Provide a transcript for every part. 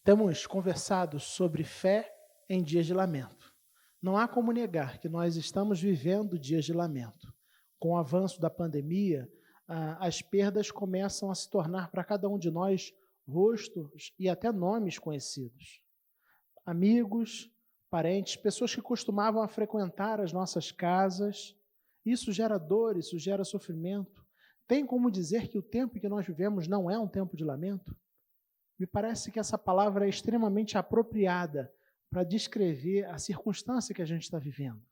Temos conversado sobre fé em dias de lamento. Não há como negar que nós estamos vivendo dias de lamento. Com o avanço da pandemia, as perdas começam a se tornar para cada um de nós rostos e até nomes conhecidos. Amigos, parentes, pessoas que costumavam a frequentar as nossas casas. Isso gera dor, isso gera sofrimento. Tem como dizer que o tempo que nós vivemos não é um tempo de lamento? Me parece que essa palavra é extremamente apropriada para descrever a circunstância que a gente está vivendo.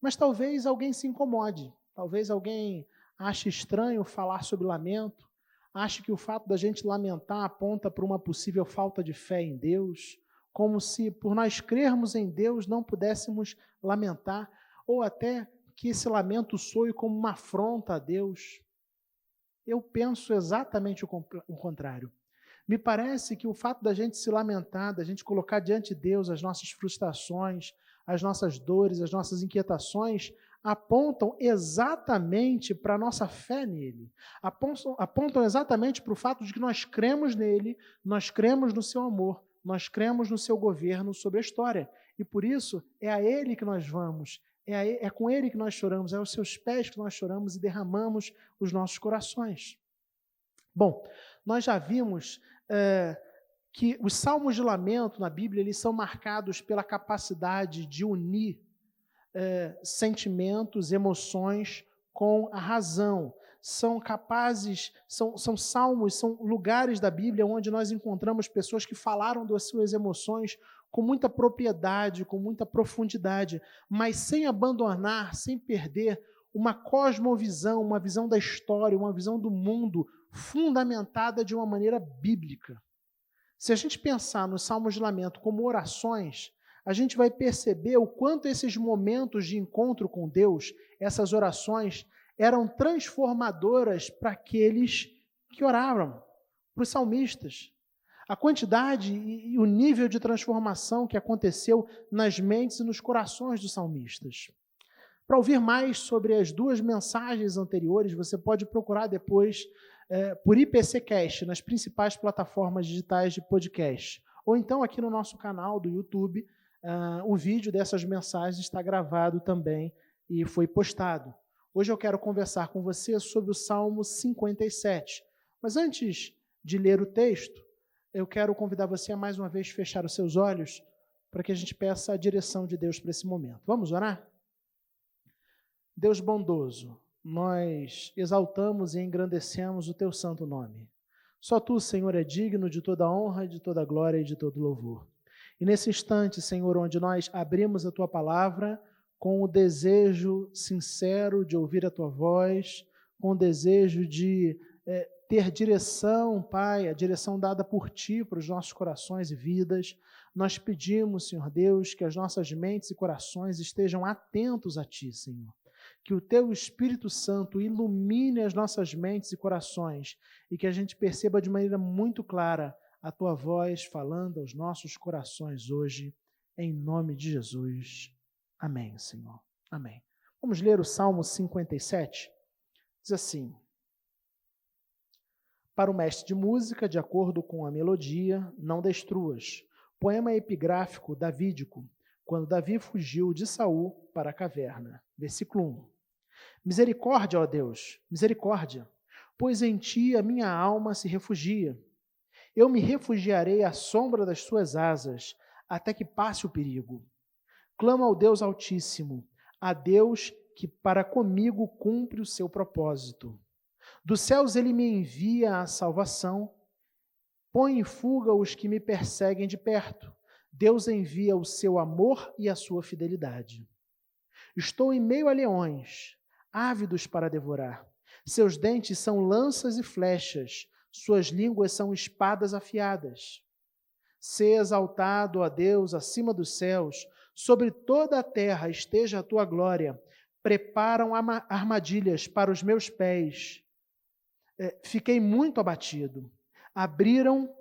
Mas talvez alguém se incomode, talvez alguém ache estranho falar sobre lamento, ache que o fato da gente lamentar aponta para uma possível falta de fé em Deus, como se por nós crermos em Deus não pudéssemos lamentar, ou até que esse lamento soe como uma afronta a Deus. Eu penso exatamente o contrário. Me parece que o fato da gente se lamentar, da gente colocar diante de Deus as nossas frustrações, as nossas dores, as nossas inquietações, apontam exatamente para a nossa fé nele. Apontam exatamente para o fato de que nós cremos nele, nós cremos no seu amor, nós cremos no seu governo sobre a história. E por isso é a ele que nós vamos, é com ele que nós choramos, é aos seus pés que nós choramos e derramamos os nossos corações. Bom, nós já vimos que os salmos de lamento na Bíblia eles são marcados pela capacidade de unir sentimentos, emoções com a razão. São capazes, são salmos, são lugares da Bíblia onde nós encontramos pessoas que falaram das suas emoções com muita propriedade, com muita profundidade, mas sem abandonar, sem perder uma cosmovisão, uma visão da história, uma visão do mundo fundamentada de uma maneira bíblica. Se a gente pensar nos salmos de lamento como orações, a gente vai perceber o quanto esses momentos de encontro com Deus, essas orações, eram transformadoras para aqueles que oravam, para os salmistas. A quantidade e o nível de transformação que aconteceu nas mentes e nos corações dos salmistas. Para ouvir mais sobre as duas mensagens anteriores, você pode procurar depois por IPCcast nas principais plataformas digitais de podcast. Ou então aqui no nosso canal do YouTube, o vídeo dessas mensagens está gravado também e foi postado. Hoje eu quero conversar com você sobre o Salmo 57. Mas antes de ler o texto, eu quero convidar você a mais uma vez fechar os seus olhos para que a gente peça a direção de Deus para esse momento. Vamos orar? Deus bondoso, nós exaltamos e engrandecemos o teu santo nome. Só tu, Senhor, é digno de toda honra, de toda glória e de todo louvor. E nesse instante, Senhor, onde nós abrimos a tua palavra com o desejo sincero de ouvir a tua voz, com o desejo de ter direção, Pai, a direção dada por ti para os nossos corações e vidas, nós pedimos, Senhor Deus, que as nossas mentes e corações estejam atentos a ti, Senhor. Que o teu Espírito Santo ilumine as nossas mentes e corações e que a gente perceba de maneira muito clara a tua voz falando aos nossos corações hoje, em nome de Jesus. Amém, Senhor. Amém. Vamos ler o Salmo 57? Diz assim: para o mestre de música, de acordo com a melodia, não destruas. Poema epigráfico davídico, quando Davi fugiu de Saul para a caverna. Versículo 1. Misericórdia, ó Deus, misericórdia, pois em ti a minha alma se refugia. Eu me refugiarei à sombra das suas asas, até que passe o perigo. Clamo ao Deus Altíssimo, a Deus que para comigo cumpre o seu propósito. Dos céus ele me envia a salvação, põe em fuga os que me perseguem de perto. Deus envia o seu amor e a sua fidelidade. Estou em meio a leões, ávidos para devorar. Seus dentes são lanças e flechas, suas línguas são espadas afiadas. Sê exaltado, ó Deus, acima dos céus, sobre toda a terra esteja a tua glória. Preparam armadilhas para os meus pés. Fiquei muito abatido. Abriram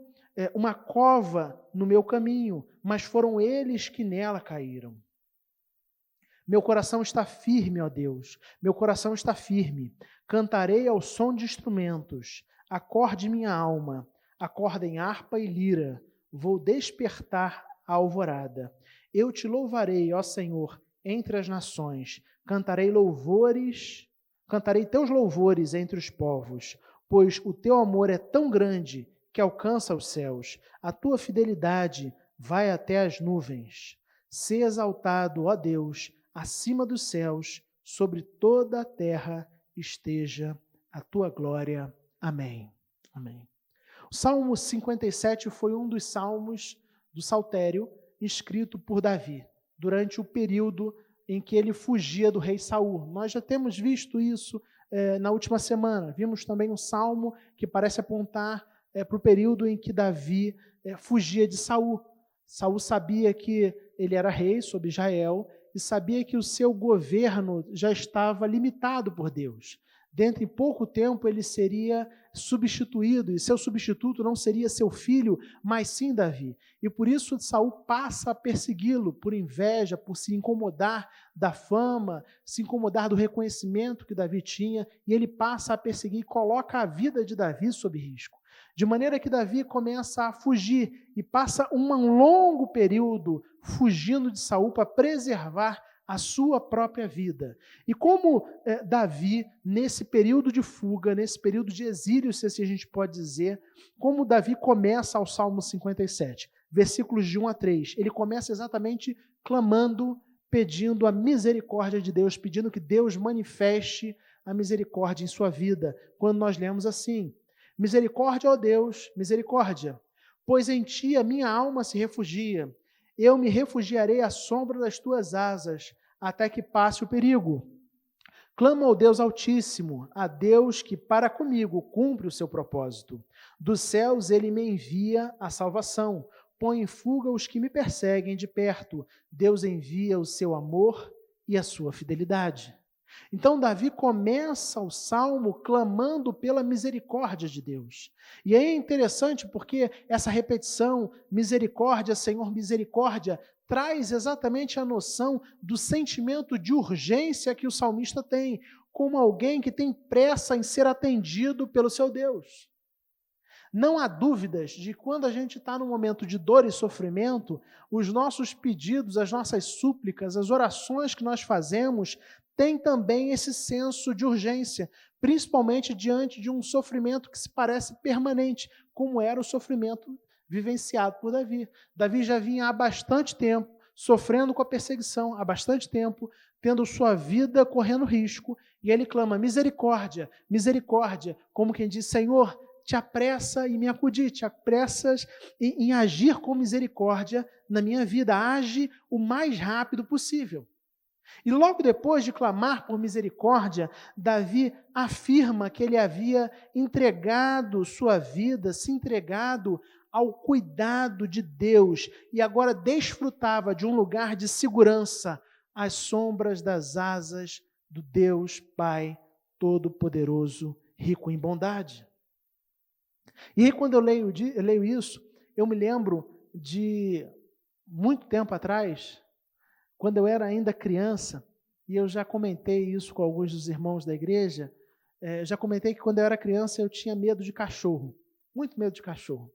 uma cova no meu caminho, mas foram eles que nela caíram. Meu coração está firme, ó Deus, meu coração está firme. Cantarei ao som de instrumentos, acorde minha alma, acordem harpa e lira, vou despertar a alvorada. Eu te louvarei, ó Senhor, entre as nações. Cantarei teus louvores entre os povos, pois o teu amor é tão grande que alcança os céus. A tua fidelidade vai até as nuvens. Sê exaltado, ó Deus, acima dos céus, sobre toda a terra esteja a tua glória. Amém. Amém. O Salmo 57 foi um dos salmos do Saltério escrito por Davi, durante o período em que ele fugia do rei Saul. Nós já temos visto isso na última semana. Vimos também um salmo que parece apontar para o período em que Davi fugia de Saul. Saul sabia que ele era rei sobre Israel e sabia que o seu governo já estava limitado por Deus. Dentro de pouco tempo ele seria substituído, e seu substituto não seria seu filho, mas sim Davi. E por isso Saul passa a persegui-lo por inveja, por se incomodar da fama, se incomodar do reconhecimento que Davi tinha, e ele passa a perseguir e coloca a vida de Davi sob risco. De maneira que Davi começa a fugir e passa um longo período fugindo de Saul para preservar a sua própria vida. E como Davi, nesse período de fuga, nesse período de exílio, se assim a gente pode dizer, como Davi começa ao Salmo 57, versículos de 1 a 3, ele começa exatamente clamando, pedindo a misericórdia de Deus, pedindo que Deus manifeste a misericórdia em sua vida. Quando nós lemos assim: misericórdia, ó Deus, misericórdia, pois em ti a minha alma se refugia. Eu me refugiarei à sombra das tuas asas, até que passe o perigo. Clamo ao Deus Altíssimo, a Deus que para comigo cumpre o seu propósito. Dos céus ele me envia a salvação, põe em fuga os que me perseguem de perto. Deus envia o seu amor e a sua fidelidade. Então Davi começa o salmo clamando pela misericórdia de Deus. E é interessante porque essa repetição, misericórdia, Senhor, misericórdia, traz exatamente a noção do sentimento de urgência que o salmista tem, como alguém que tem pressa em ser atendido pelo seu Deus. Não há dúvidas de que quando a gente está num momento de dor e sofrimento, os nossos pedidos, as nossas súplicas, as orações que nós fazemos, tem também esse senso de urgência, principalmente diante de um sofrimento que se parece permanente, como era o sofrimento vivenciado por Davi. Davi já vinha há bastante tempo sofrendo com a perseguição, há bastante tempo tendo sua vida correndo risco, e ele clama misericórdia, misericórdia, como quem diz: Senhor, te apressa em me acudir, te apressas em agir com misericórdia na minha vida, age o mais rápido possível. E logo depois de clamar por misericórdia, Davi afirma que ele havia entregado sua vida, se entregado ao cuidado de Deus e agora desfrutava de um lugar de segurança às sombras das asas do Deus Pai Todo-Poderoso, rico em bondade. E aí, quando eu leio isso, eu me lembro de muito tempo atrás, quando eu era ainda criança, e eu já comentei isso com alguns dos irmãos da igreja, já comentei que quando eu era criança eu tinha medo de cachorro, muito medo de cachorro.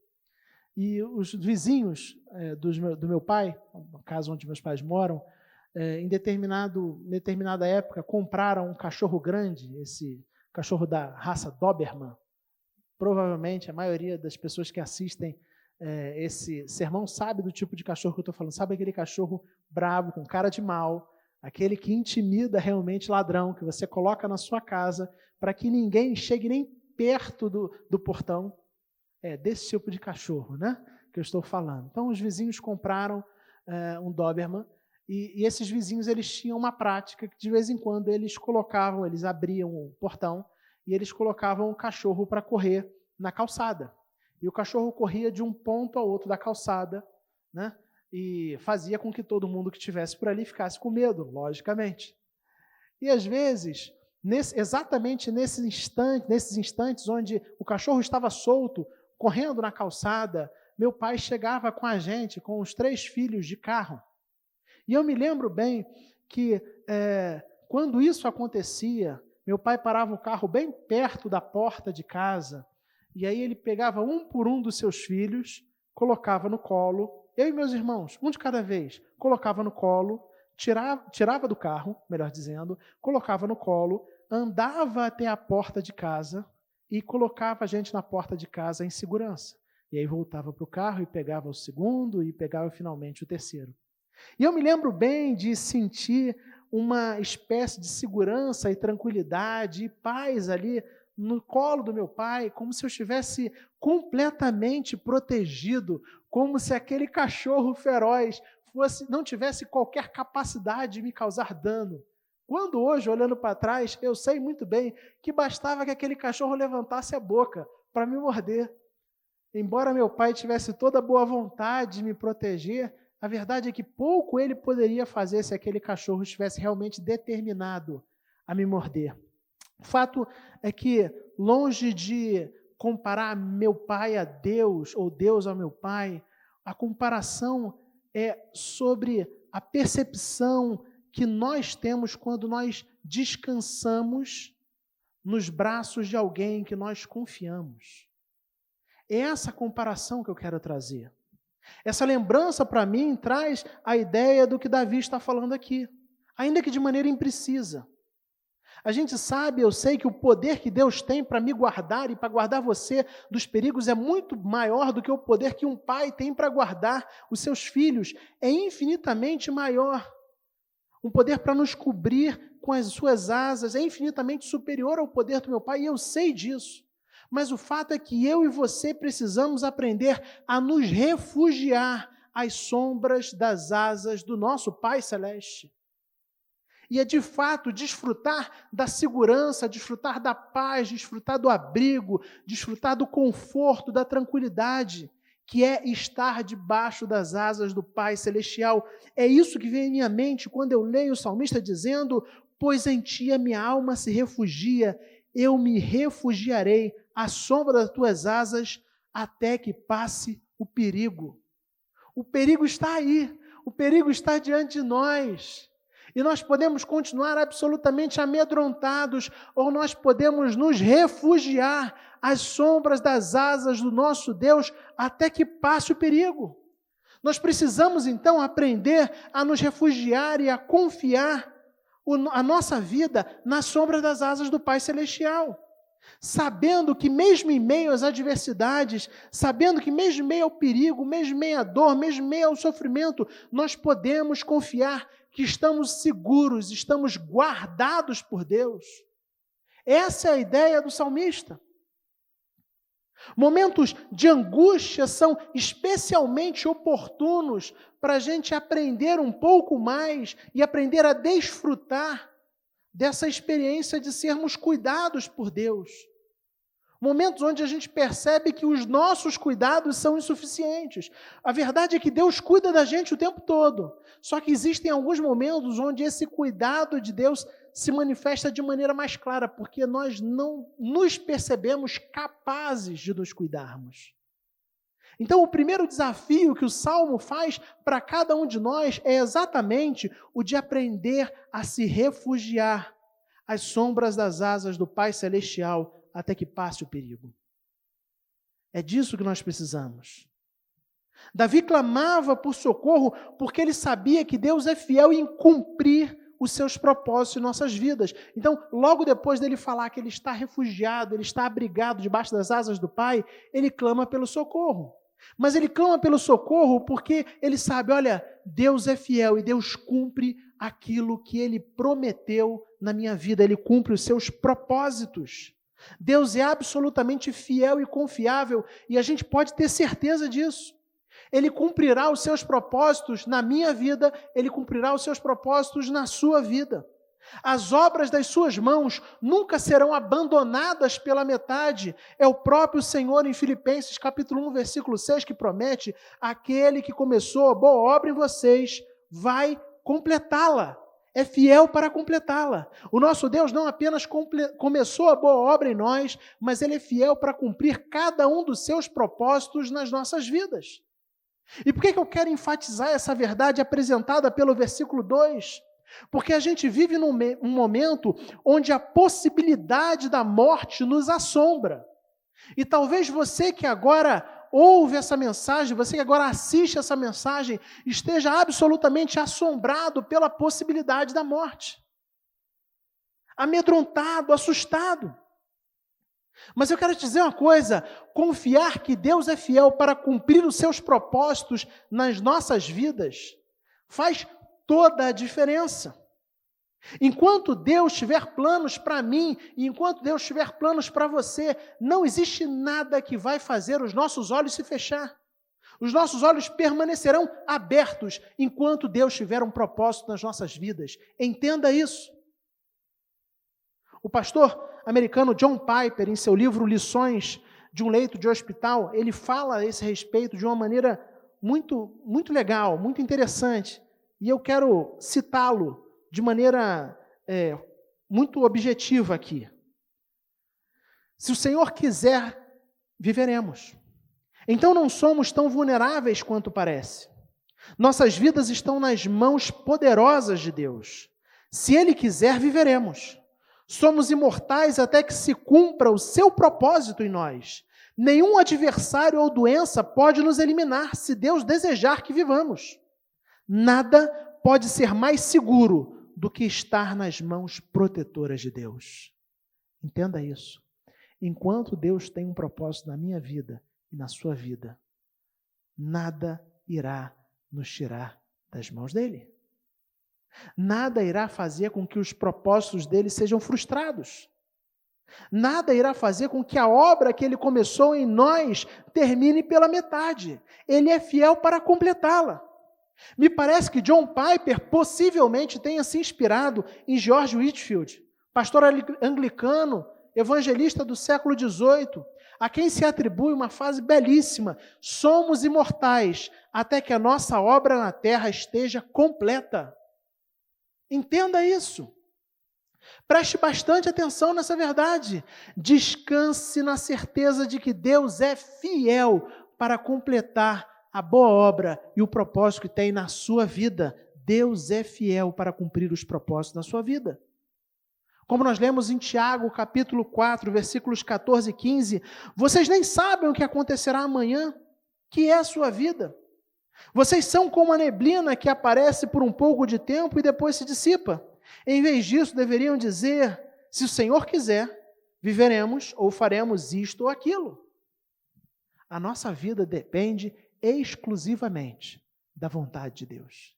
E os vizinhos do meu pai, no caso onde meus pais moram, em determinada época compraram um cachorro grande, esse cachorro da raça Doberman. Provavelmente a maioria das pessoas que assistem esse sermão sabe do tipo de cachorro que eu estou falando. Sabe aquele cachorro bravo, com cara de mal, aquele que intimida realmente ladrão, que você coloca na sua casa para que ninguém chegue nem perto do portão. É desse tipo de cachorro, né, que eu estou falando. Então os vizinhos compraram um Doberman e esses vizinhos eles tinham uma prática que de vez em quando eles abriam o portão e eles colocavam o cachorro para correr na calçada. E o cachorro corria de um ponto ao outro da calçada, né? E fazia com que todo mundo que estivesse por ali ficasse com medo, logicamente. E às vezes, exatamente nesses instantes onde o cachorro estava solto, correndo na calçada, meu pai chegava com a gente, com os 3 filhos de carro. E eu me lembro bem que quando isso acontecia, meu pai parava o carro bem perto da porta de casa, e aí ele pegava um por um dos seus filhos, colocava no colo, eu e meus irmãos, um de cada vez, colocava no colo, tirava do carro, melhor dizendo, colocava no colo, andava até a porta de casa e colocava a gente na porta de casa em segurança. E aí voltava para o carro e pegava o segundo e pegava finalmente o terceiro. E eu me lembro bem de sentir uma espécie de segurança e tranquilidade e paz ali no colo do meu pai, como se eu estivesse completamente protegido, como se aquele cachorro feroz não tivesse qualquer capacidade de me causar dano. Quando hoje, olhando para trás, eu sei muito bem que bastava que aquele cachorro levantasse a boca para me morder. Embora meu pai tivesse toda a boa vontade de me proteger, a verdade é que pouco ele poderia fazer se aquele cachorro estivesse realmente determinado a me morder. O fato é que, longe de comparar meu pai a Deus, ou Deus ao meu pai, a comparação é sobre a percepção que nós temos quando nós descansamos nos braços de alguém que nós confiamos. É essa comparação que eu quero trazer. Essa lembrança, para mim, traz a ideia do que Davi está falando aqui, ainda que de maneira imprecisa. A gente sabe, eu sei que o poder que Deus tem para me guardar e para guardar você dos perigos é muito maior do que o poder que um pai tem para guardar os seus filhos. É infinitamente maior. Um poder para nos cobrir com as suas asas é infinitamente superior ao poder do meu pai, e eu sei disso. Mas o fato é que eu e você precisamos aprender a nos refugiar às sombras das asas do nosso Pai Celeste. E é de fato desfrutar da segurança, desfrutar da paz, desfrutar do abrigo, desfrutar do conforto, da tranquilidade, que é estar debaixo das asas do Pai Celestial. É isso que vem em minha mente quando eu leio o salmista dizendo: pois em ti a minha alma se refugia, eu me refugiarei à sombra das tuas asas até que passe o perigo. O perigo está aí, o perigo está diante de nós. E nós podemos continuar absolutamente amedrontados, ou nós podemos nos refugiar às sombras das asas do nosso Deus até que passe o perigo. Nós precisamos, então, aprender a nos refugiar e a confiar a nossa vida na sombra das asas do Pai Celestial. Sabendo que mesmo em meio às adversidades, sabendo que mesmo em meio ao perigo, mesmo em meio à dor, mesmo em meio ao sofrimento, nós podemos confiar que estamos seguros, estamos guardados por Deus. Essa é a ideia do salmista. Momentos de angústia são especialmente oportunos para a gente aprender um pouco mais e aprender a desfrutar dessa experiência de sermos cuidados por Deus. Momentos onde a gente percebe que os nossos cuidados são insuficientes. A verdade é que Deus cuida da gente o tempo todo. Só que existem alguns momentos onde esse cuidado de Deus se manifesta de maneira mais clara, porque nós não nos percebemos capazes de nos cuidarmos. Então, o primeiro desafio que o Salmo faz para cada um de nós é exatamente o de aprender a se refugiar às sombras das asas do Pai Celestial até que passe o perigo. É disso que nós precisamos. Davi clamava por socorro porque ele sabia que Deus é fiel em cumprir os seus propósitos em nossas vidas. Então, logo depois dele falar que ele está refugiado, ele está abrigado debaixo das asas do Pai, ele clama pelo socorro. Mas ele clama pelo socorro porque ele sabe, olha, Deus é fiel e Deus cumpre aquilo que Ele prometeu na minha vida, Ele cumpre os seus propósitos. Deus é absolutamente fiel e confiável e a gente pode ter certeza disso. Ele cumprirá os seus propósitos na minha vida, Ele cumprirá os seus propósitos na sua vida. As obras das suas mãos nunca serão abandonadas pela metade. É o próprio Senhor em Filipenses capítulo 1, versículo 6, que promete: aquele que começou a boa obra em vocês vai completá-la. É fiel para completá-la. O nosso Deus não apenas começou a boa obra em nós, mas Ele é fiel para cumprir cada um dos seus propósitos nas nossas vidas. E por que eu quero enfatizar essa verdade apresentada pelo versículo 2? Porque a gente vive num momento onde a possibilidade da morte nos assombra. E talvez você que agora ouve essa mensagem, você que agora assiste essa mensagem, esteja absolutamente assombrado pela possibilidade da morte. Amedrontado, assustado. Mas eu quero te dizer uma coisa, confiar que Deus é fiel para cumprir os seus propósitos nas nossas vidas faz toda a diferença. Enquanto Deus tiver planos para mim, e enquanto Deus tiver planos para você, não existe nada que vai fazer os nossos olhos se fechar. Os nossos olhos permanecerão abertos enquanto Deus tiver um propósito nas nossas vidas. Entenda isso. O pastor americano John Piper, em seu livro Lições de um Leito de Hospital, ele fala a esse respeito de uma maneira muito legal, muito interessante. E eu quero citá-lo de maneira muito objetiva aqui. Se o Senhor quiser, viveremos. Então não somos tão vulneráveis quanto parece. Nossas vidas estão nas mãos poderosas de Deus. Se Ele quiser, viveremos. Somos imortais até que se cumpra o seu propósito em nós. Nenhum adversário ou doença pode nos eliminar se Deus desejar que vivamos. Nada pode ser mais seguro do que estar nas mãos protetoras de Deus. Entenda isso. Enquanto Deus tem um propósito na minha vida e na sua vida, nada irá nos tirar das mãos dele. Nada irá fazer com que os propósitos dele sejam frustrados. Nada irá fazer com que a obra que ele começou em nós termine pela metade. Ele é fiel para completá-la. Me parece que John Piper possivelmente tenha se inspirado em George Whitefield, pastor anglicano, evangelista do século XVIII, a quem se atribui uma frase belíssima: somos imortais até que a nossa obra na terra esteja completa. Entenda isso. Preste bastante atenção nessa verdade. Descanse na certeza de que Deus é fiel para completar a boa obra e o propósito que tem na sua vida. Deus é fiel para cumprir os propósitos na sua vida. Como nós lemos em Tiago, capítulo 4, versículos 14 e 15, vocês nem sabem o que acontecerá amanhã, que é a sua vida. Vocês são como a neblina que aparece por um pouco de tempo e depois se dissipa. Em vez disso, deveriam dizer: se o Senhor quiser, viveremos ou faremos isto ou aquilo. A nossa vida depende exclusivamente da vontade de Deus.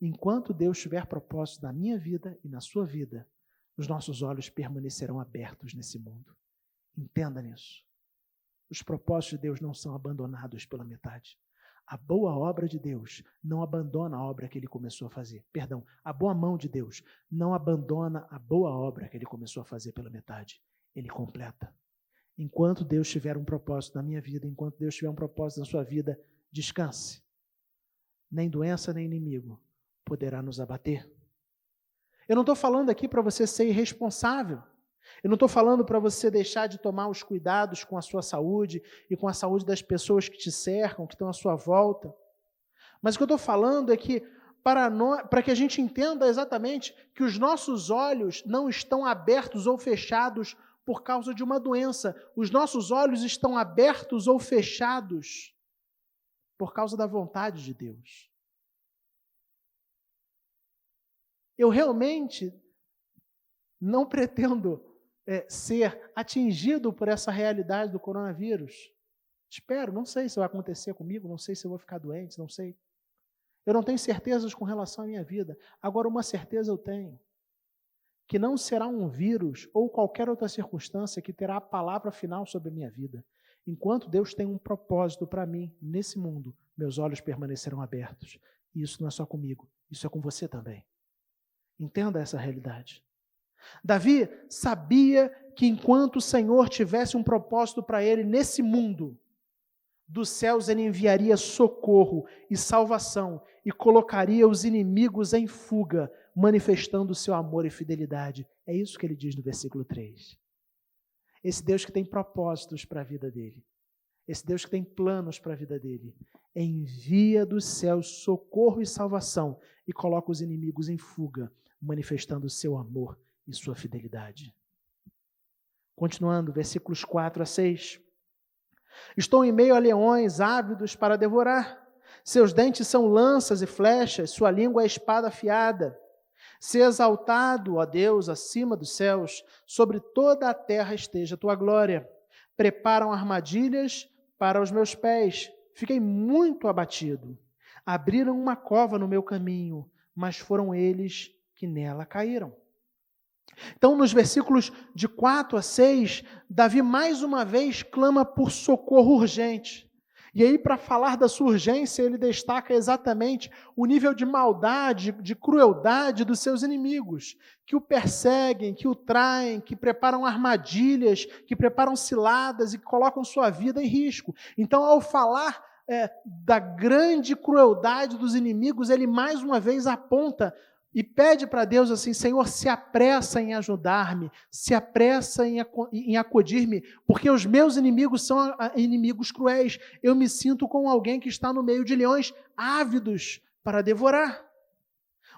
Enquanto Deus tiver propósito na minha vida e na sua vida, os nossos olhos permanecerão abertos nesse mundo. Entenda nisso. Os propósitos de Deus não são abandonados pela metade. A boa obra de Deus não abandona a obra que Ele começou a fazer. Perdão, a boa mão de Deus não abandona a boa obra que Ele começou a fazer pela metade. Ele completa. Enquanto Deus tiver um propósito na minha vida, enquanto Deus tiver um propósito na sua vida, descanse. Nem doença, nem inimigo poderá nos abater. Eu não estou falando aqui para você ser irresponsável. Eu não estou falando para você deixar de tomar os cuidados com a sua saúde e com a saúde das pessoas que te cercam, que estão à sua volta. Mas o que eu estou falando é que para que a gente entenda exatamente que os nossos olhos não estão abertos ou fechados por causa de uma doença. Os nossos olhos estão abertos ou fechados por causa da vontade de Deus. Eu realmente não pretendo ser atingido por essa realidade do coronavírus. Espero, não sei se vai acontecer comigo, não sei se eu vou ficar doente, não sei. Eu não tenho certezas com relação à minha vida. Agora, uma certeza eu tenho, que não será um vírus ou qualquer outra circunstância que terá a palavra final sobre a minha vida. Enquanto Deus tem um propósito para mim nesse mundo, meus olhos permanecerão abertos. E isso não é só comigo, isso é com você também. Entenda essa realidade. Davi sabia que enquanto o Senhor tivesse um propósito para ele nesse mundo, dos céus ele enviaria socorro e salvação e colocaria os inimigos em fuga, manifestando o seu amor e fidelidade. É isso que ele diz no versículo 3. Esse Deus que tem propósitos para a vida dele, esse Deus que tem planos para a vida dele, envia dos céus socorro e salvação e coloca os inimigos em fuga, manifestando o seu amor e sua fidelidade. Continuando, versículos 4 a 6. Estou em meio a leões ávidos para devorar. Seus dentes são lanças e flechas, sua língua é espada afiada. Se exaltado, ó Deus, acima dos céus, sobre toda a terra esteja a tua glória. Preparam armadilhas para os meus pés. Fiquei muito abatido. Abriram uma cova no meu caminho, mas foram eles que nela caíram. Então, nos versículos de 4 a 6, Davi mais uma vez clama por socorro urgente. E aí, para falar da sua urgência, ele destaca exatamente o nível de maldade, de crueldade dos seus inimigos, que o perseguem, que o traem, que preparam armadilhas, que preparam ciladas e que colocam sua vida em risco. Então, ao falar da grande crueldade dos inimigos, ele mais uma vez aponta e pede para Deus assim: Senhor, se apressa em ajudar-me, se apressa em acudir-me, porque os meus inimigos são inimigos cruéis. Eu me sinto como alguém que está no meio de leões ávidos para devorar.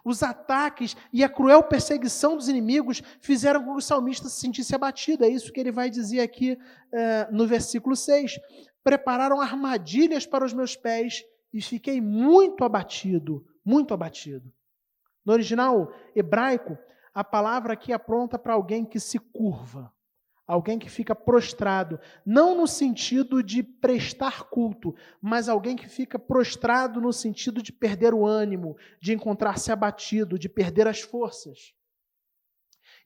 Os ataques e a cruel perseguição dos inimigos fizeram com que o salmista se sentisse abatido. É isso que ele vai dizer aqui no versículo 6. Prepararam armadilhas para os meus pés e fiquei muito abatido, muito abatido. No original hebraico, a palavra aqui apronta para alguém que se curva, alguém que fica prostrado, não no sentido de prestar culto, mas alguém que fica prostrado no sentido de perder o ânimo, de encontrar-se abatido, de perder as forças.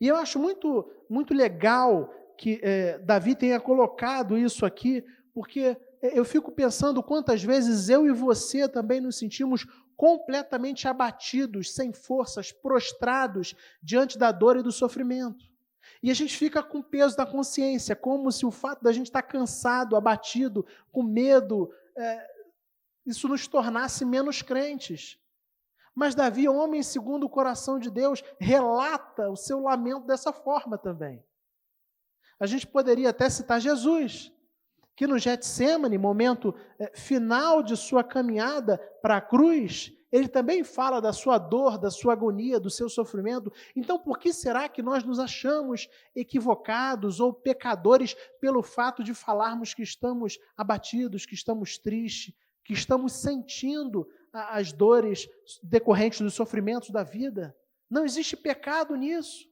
E eu acho muito, muito legal que Davi tenha colocado isso aqui, porque eu fico pensando quantas vezes eu e você também nos sentimos completamente abatidos, sem forças, prostrados diante da dor e do sofrimento. E a gente fica com o peso da consciência, como se o fato da gente estar cansado, abatido, com medo, isso nos tornasse menos crentes. Mas Davi, homem segundo o coração de Deus, relata o seu lamento dessa forma também. A gente poderia até citar Jesus, que no Getsêmani, momento final de sua caminhada para a cruz, ele também fala da sua dor, da sua agonia, do seu sofrimento. Então, por que será que nós nos achamos equivocados ou pecadores pelo fato de falarmos que estamos abatidos, que estamos tristes, que estamos sentindo as dores decorrentes dos sofrimentos da vida? Não existe pecado nisso.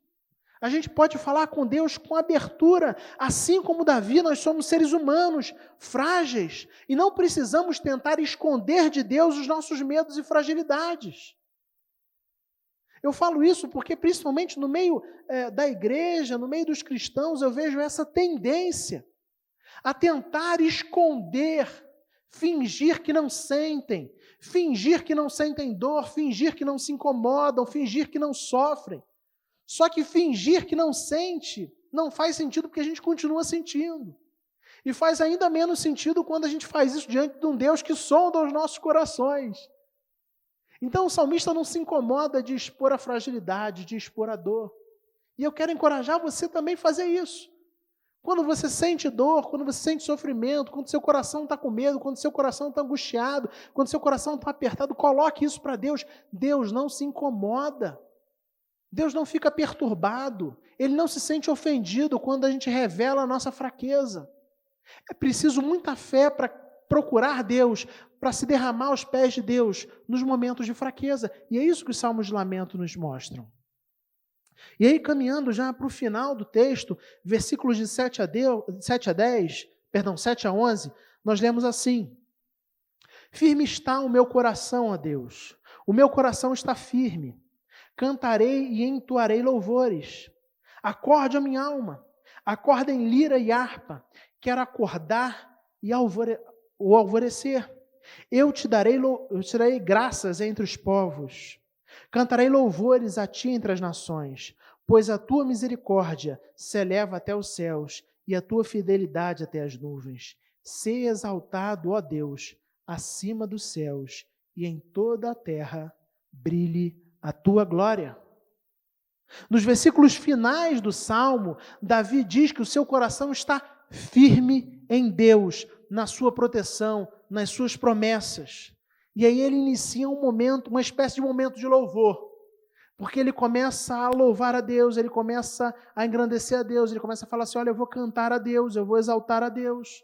A gente pode falar com Deus com abertura, assim como Davi, nós somos seres humanos, frágeis, e não precisamos tentar esconder de Deus os nossos medos e fragilidades. Eu falo isso porque, principalmente no meio da igreja, no meio dos cristãos, eu vejo essa tendência a tentar esconder, fingir que não sentem dor, fingir que não se incomodam, fingir que não sofrem. Só que fingir que não sente não faz sentido porque a gente continua sentindo. E faz ainda menos sentido quando a gente faz isso diante de um Deus que sonda os nossos corações. Então o salmista não se incomoda de expor a fragilidade, de expor a dor. E eu quero encorajar você também a fazer isso. Quando você sente dor, quando você sente sofrimento, quando seu coração está com medo, quando seu coração está angustiado, quando seu coração está apertado, coloque isso para Deus. Deus não se incomoda. Deus não fica perturbado, Ele não se sente ofendido quando a gente revela a nossa fraqueza. É preciso muita fé para procurar Deus, para se derramar aos pés de Deus nos momentos de fraqueza. E é isso que os salmos de lamento nos mostram. E aí, caminhando já para o final do texto, versículos de 7 a 11, nós lemos assim: Firme está o meu coração, ó Deus, o meu coração está firme. Cantarei e entoarei louvores. Acorde a minha alma, acorda em lira e harpa. Quero acordar e o alvorecer. Eu te darei graças entre os povos. Cantarei louvores a ti entre as nações, pois a tua misericórdia se eleva até os céus e a tua fidelidade até as nuvens. Sê exaltado, ó Deus, acima dos céus, e em toda a terra brilhe a tua glória. Nos versículos finais do Salmo, Davi diz que o seu coração está firme em Deus, na sua proteção, nas suas promessas. E aí ele inicia um momento, uma espécie de momento de louvor, porque ele começa a louvar a Deus, ele começa a engrandecer a Deus, ele começa a falar assim: olha, eu vou cantar a Deus, eu vou exaltar a Deus.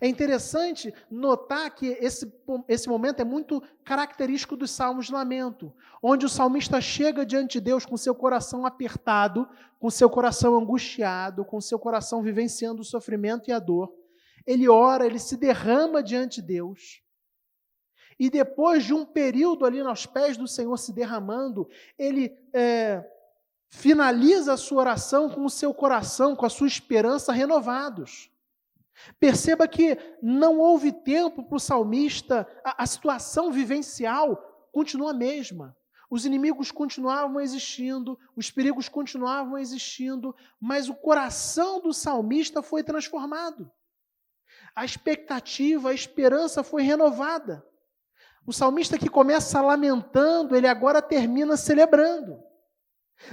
É interessante notar que esse momento é muito característico dos salmos de lamento, onde o salmista chega diante de Deus com seu coração apertado, com seu coração angustiado, com seu coração vivenciando o sofrimento e a dor. Ele ora, ele se derrama diante de Deus. E depois de um período ali aos pés do Senhor se derramando, ele finaliza a sua oração com o seu coração, com a sua esperança renovados. Perceba que não houve tempo para o salmista, a situação vivencial continua a mesma. Os inimigos continuavam existindo, os perigos continuavam existindo, mas o coração do salmista foi transformado. A expectativa, a esperança foi renovada. O salmista que começa lamentando, ele agora termina celebrando.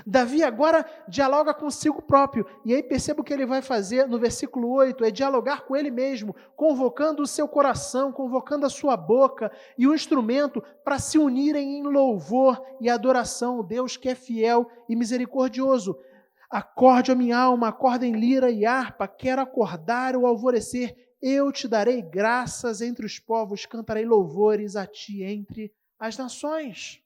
Davi agora dialoga consigo próprio, e aí perceba o que ele vai fazer no versículo 8, é dialogar com ele mesmo, convocando o seu coração, convocando a sua boca e o instrumento para se unirem em louvor e adoração ao Deus que é fiel e misericordioso. Acorde a minha alma, acorda em lira e harpa, quero acordar o alvorecer, eu te darei graças entre os povos, cantarei louvores a ti entre as nações.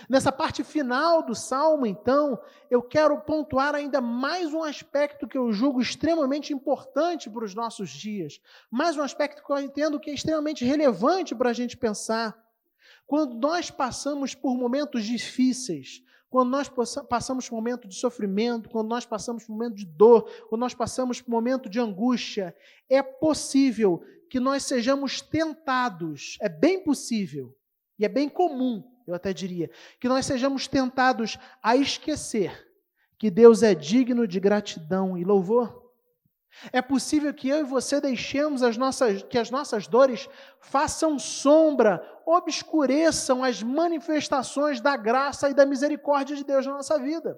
Nessa parte final do Salmo, então, eu quero pontuar ainda mais um aspecto que eu julgo extremamente importante para os nossos dias, mais um aspecto que eu entendo que é extremamente relevante para a gente pensar. Quando nós passamos por momentos difíceis, quando nós passamos por momentos de sofrimento, quando nós passamos por momentos de dor, quando nós passamos por momentos de angústia, é possível que nós sejamos tentados, é bem possível, e é bem comum, eu até diria, que nós sejamos tentados a esquecer que Deus é digno de gratidão e louvor. É possível que eu e você deixemos que as nossas dores façam sombra, obscureçam as manifestações da graça e da misericórdia de Deus na nossa vida.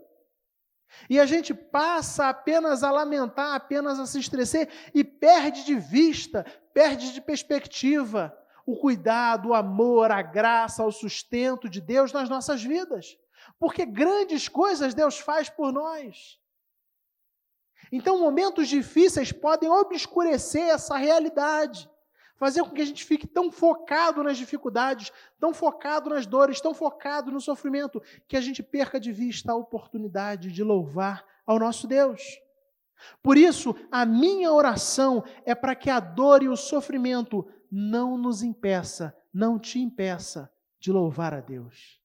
E a gente passa apenas a lamentar, apenas a se estresser e perde de vista, perde de perspectiva o cuidado, o amor, a graça, o sustento de Deus nas nossas vidas. Porque grandes coisas Deus faz por nós. Então, momentos difíceis podem obscurecer essa realidade, fazer com que a gente fique tão focado nas dificuldades, tão focado nas dores, tão focado no sofrimento, que a gente perca de vista a oportunidade de louvar ao nosso Deus. Por isso, a minha oração é para que a dor e o sofrimento não nos impeça, não te impeça de louvar a Deus.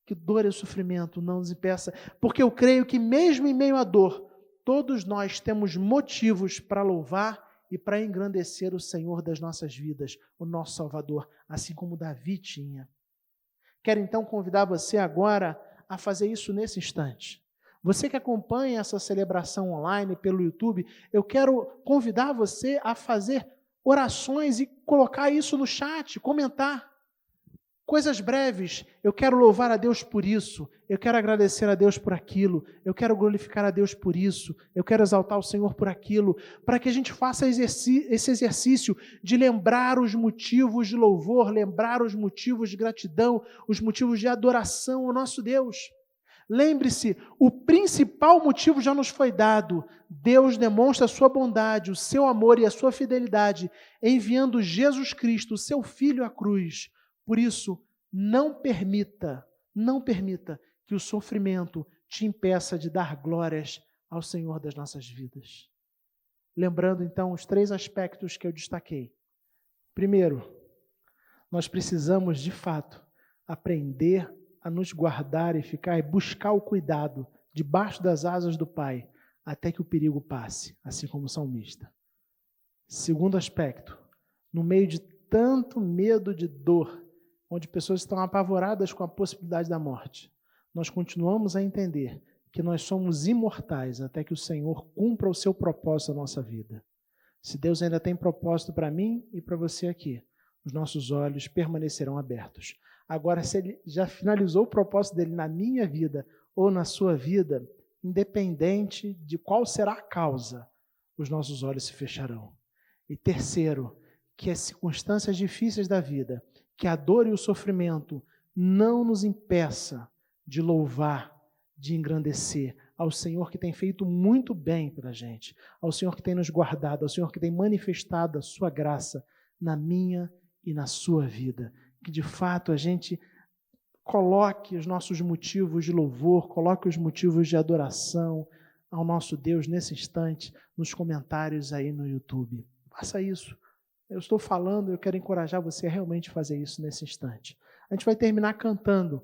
Que dor e sofrimento não nos impeça, porque eu creio que mesmo em meio à dor, todos nós temos motivos para louvar e para engrandecer o Senhor das nossas vidas, o nosso Salvador, assim como Davi tinha. Quero então convidar você agora a fazer isso nesse instante. Você que acompanha essa celebração online pelo YouTube, eu quero convidar você a fazer orações e colocar isso no chat, comentar. Coisas breves, eu quero louvar a Deus por isso, eu quero agradecer a Deus por aquilo, eu quero glorificar a Deus por isso, eu quero exaltar o Senhor por aquilo, para que a gente faça esse exercício de lembrar os motivos de louvor, lembrar os motivos de gratidão, os motivos de adoração ao nosso Deus. Lembre-se, o principal motivo já nos foi dado. Deus demonstra a sua bondade, o seu amor e a sua fidelidade, enviando Jesus Cristo, o seu Filho, à cruz. Por isso, não permita que o sofrimento te impeça de dar glórias ao Senhor das nossas vidas. Lembrando, então, os 3 aspectos que eu destaquei. Primeiro, nós precisamos, de fato, aprender a nos guardar e buscar o cuidado debaixo das asas do Pai, até que o perigo passe, assim como o salmista. Segundo aspecto, no meio de tanto medo de dor, onde pessoas estão apavoradas com a possibilidade da morte, nós continuamos a entender que nós somos imortais até que o Senhor cumpra o seu propósito na nossa vida. Se Deus ainda tem propósito para mim e para você aqui, os nossos olhos permanecerão abertos. Agora, se Ele já finalizou o propósito dele na minha vida ou na sua vida, independente de qual será a causa, os nossos olhos se fecharão. E terceiro, que as circunstâncias difíceis da vida, que a dor e o sofrimento não nos impeça de louvar, de engrandecer ao Senhor que tem feito muito bem para a gente, ao Senhor que tem nos guardado, ao Senhor que tem manifestado a sua graça na minha e na sua vida. Que de fato a gente coloque os nossos motivos de louvor, coloque os motivos de adoração ao nosso Deus nesse instante, nos comentários aí no YouTube. Faça isso. Eu estou falando, eu quero encorajar você a realmente fazer isso nesse instante. A gente vai terminar cantando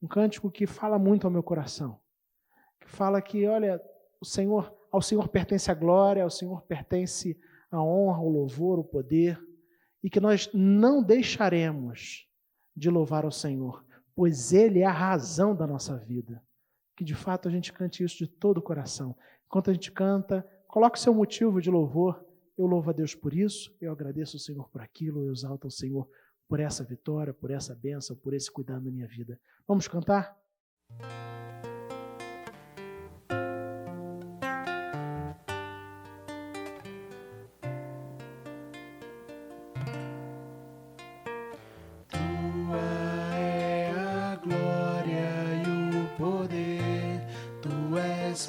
um cântico que fala muito ao meu coração. Que fala que, olha, ao Senhor pertence a glória, ao Senhor pertence a honra, o louvor, o poder, e que nós não deixaremos de louvar ao Senhor, pois Ele é a razão da nossa vida. Que de fato a gente cante isso de todo o coração. Enquanto a gente canta, coloque o seu motivo de louvor. Eu louvo a Deus por isso, eu agradeço ao Senhor por aquilo, eu exalto ao Senhor por essa vitória, por essa bênção, por esse cuidado da minha vida. Vamos cantar?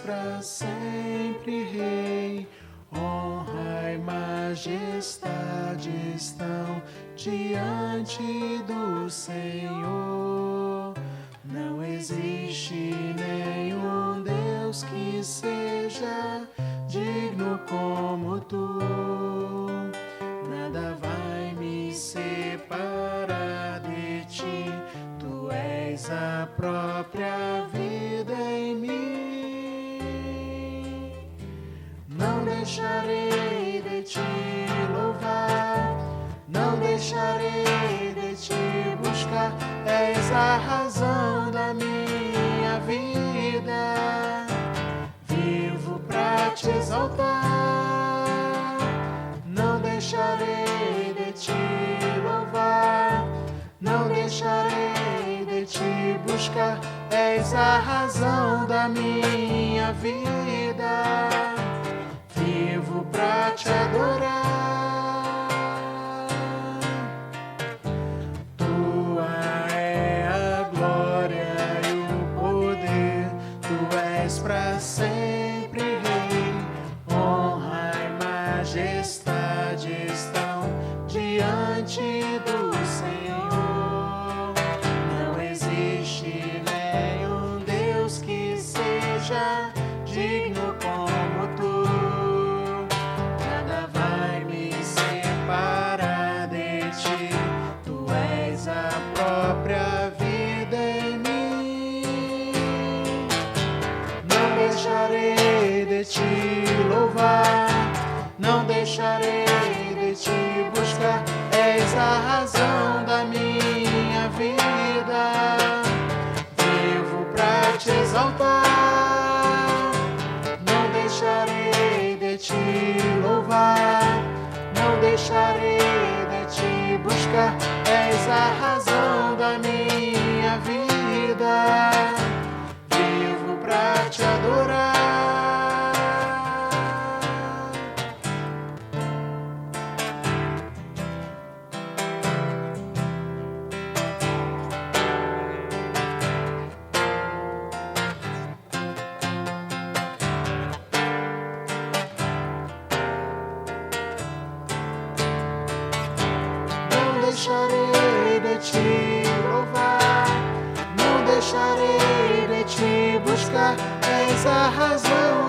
Para sempre, Rei, honra e majestade estão diante do Senhor. Não existe nenhum Deus que seja digno como tu. Nada vai me separar de ti. Tu és a própria vida em mim. Não deixarei de te louvar, não deixarei de te buscar. És a razão da minha vida, vivo pra te exaltar. Não deixarei de te louvar, não deixarei de te buscar. És a razão da minha vida, vivo pra te adorar. Tua é a glória e o poder, tu és pra sempre, Rei. Honra e majestade estão diante do Senhor. Não existe nenhum Deus que seja digno como tu. Te louvar, não deixarei de te buscar. És a razão da minha vida, vivo pra te exaltar. Não deixarei de te louvar, não deixarei de te buscar. És a razão da minha vida, vivo pra te adorar. Não deixarei de te louvar, não deixarei de te buscar. És a razão